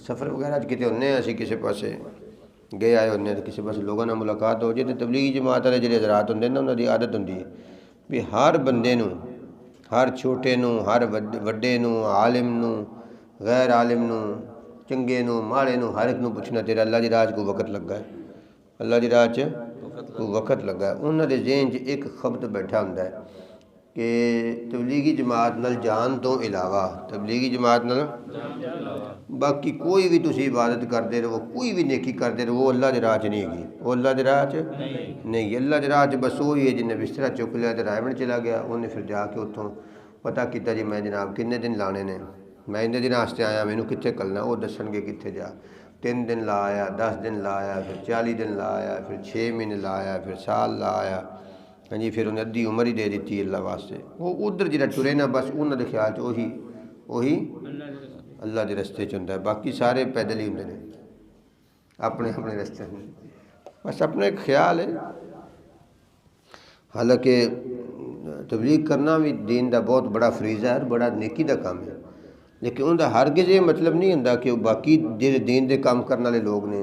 سفر وغیرہ کتے ہونے اسی کسی پاسے گئے آئے ہونے کسی پاسے لوگوں نے ملاقات ہو جائے تو تبلیغی جماعت والے جڑے حضرات ہوندے نا انہاں دی عادت ہوندی ہے بھی ہر بندے نو، ہر چھوٹے نو، ہر وڈے نو، عالم نو، غیر عالم نو، چنگے نو، ماڑے نو، ہر ایک نو پوچھنا تیرا اللہ دی راہ کو وقت لگا ہے، اللہ دی راہ کو وقت لگا ہے۔ انہاں دے ذہن چ ایک خبت بیٹھا ہوندا ہے کہ تبلیغی جماعت نال جان تو علاوہ، تبلیغی جماعت نال باقی کوئی بھی تسی عبادت کرتے رہو، کوئی بھی نیکی کرتے رہو، وہ اللہ دی راہ چ نہیں گی، وہ اللہ دی راہ چ نہیں، اللہ دی راہ چ بس وہی ہے جن نے بسترا چک لیا تو رائے چلا گیا، انہیں پھر جا کے اتوں پتہ کیتا جی میں جناب کنے دن لانے نے، میں اندے دن واسطے آیا، مینوں کتنے کلنا، وہ دسن گے کتنے جا، 3 دن لا آیا، 10 دن لا آیا، پھر 40 دن لا آیا، پھر 6 مہینے لا آیا، پھر سال لا آیا، ہاں جی پھر انہیں ادھی عمر ہی دے دیتی اللہ واسطے، وہ ادھر جڑا ٹرے نا بس انہوں دے خیال چ وہی اللہ دے رستے چ ہوندا ہے، باقی سارے پیدل ہی ہوندے نے اپنے اپنے رستے میں، بس اپنا ایک خیال ہے۔ حالانکہ تبلیغ کرنا بھی دین دا بہت بڑا فریضہ ہے، بڑا نیکی دا کام ہے، لیکن ان دا ہرگز یہ مطلب نہیں ہوندا کہ باقی جڑے دین دے کام کرنے والے لوگ نے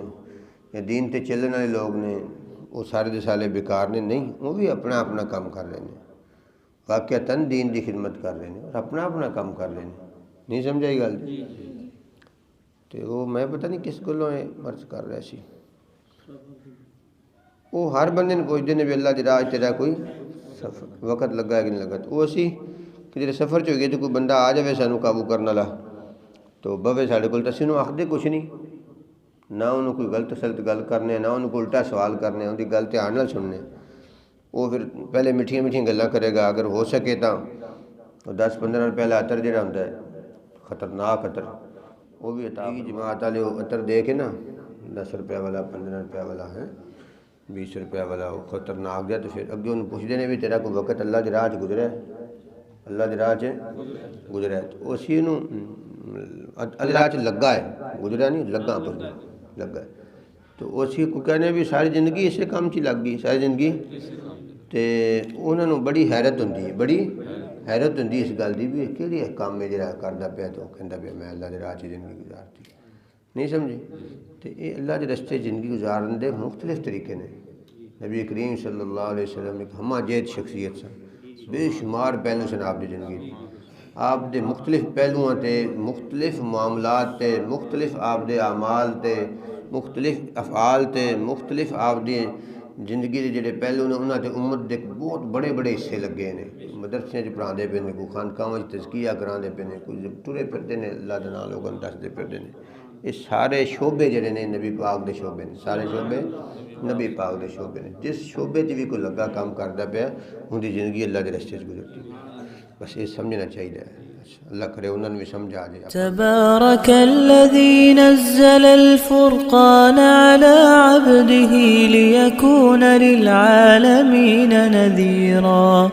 یا دین تے چلن والے لوگ نے وہ سارے دے سارے بیکار نے، نہیں، وہ بھی اپنا اپنا کام کر رہے ہیں، واقعتاً دین دی خدمت کر رہے ہیں اور اپنا اپنا کام کر رہے ہیں، نہیں سمجھائی گل جی؟ تو وہ میں پتہ نہیں کس گلوں مرض کر رہا سی، وہ ہر بندے نے پوچھتے ہیں بھی اللہ دی راہ تیرا کوئی سفر وقت لگا ہے کہ نہیں لگا، تو وہ اسی کہ جب سفر چ ہو گئے تو کوئی بندہ آ جائے سانوں قابو کرنے والا تو بوے ساڈے کول تو اسی آخدے کچھ نہیں، نہ انہوں کوئی غلط سلط گل کرنے، نہ انہوں کو الٹا سوال کرنے، ان کی گل دھیان نال سننے، وہ پھر پہلے میٹھیاں میٹھیاں گلاں کرے گا، اگر ہو سکے تو 10-15 دن پہلے عطر جڑا ہوندا ہے خطرناک عطر، وہ بھی عطا جماعت والے عطر دے کے نا 10 روپے والا، 15 روپے والا ہے، 20 روپے والا، وہ خطرناک جا، تو پھر اگے انہوں پوچھتے ہیں بھی تیرا کوئی وقت اللہ دی راہ چ گزرا ہے، اللہ دی راہ چ گزرا ہے، تو اسی انہوں اللہ دی راہ چ لگا ہے، گزرا نہیں لگا پر لگا ہے، تو اسی کو کہنے بھی ساری زندگی اسے کام چ لگ گئی، ساری زندگی، تے انہوں نے بڑی حیرت ہوندی ہے، بڑی حیرت ہوندی اس گل دی بھی کہڑی کام میں جڑا کردا پیا، تو کہندا پیا میں اللہ دے راہ چ زندگی گزارتی، نہیں سمجھے؟ تو یہ اللہ دے رستے زندگی گزارن دے مختلف طریقے نے، نبی کریم صلی اللہ علیہ وسلم ایک ہمہ جیت شخصیت سن، بے شمار پہلو سن آپ دی زندگی دی، آپ دے مختلف پہلوؤں تے، مختلف معاملات تے، مختلف آپ دے اعمال تے، مختلف افعال تے، مختلف آپ دی زندگی دے جڑے پہلو نے انہاں تے امت دے بہت بڑے بڑے حصے لگے نے، مدرسے چ پڑھاندے پے نے، کوئی خانقاہاں وچ تزکیہ کراندے پے نے، کوئی ٹرے پھردے نے اللہ دے نام لوگاں نوں دسدے پھردے نے، یہ سارے شعبے جڑے نے نبی پاک دے شعبے نے، سارے شعبے نبی پاک دے شعبے نے، جس شعبے چ بھی کوئی لگا کام کردا پیا ان دی زندگی اللہ دے رستے چ گزرتی، بس یہ سمجھنا چاہیے، اللہ کرے انہوں نے بھی سمجھ آ جائے۔ تبارك الذي نزل الفرقان على عبده ليكون للعالمين نذيرا۔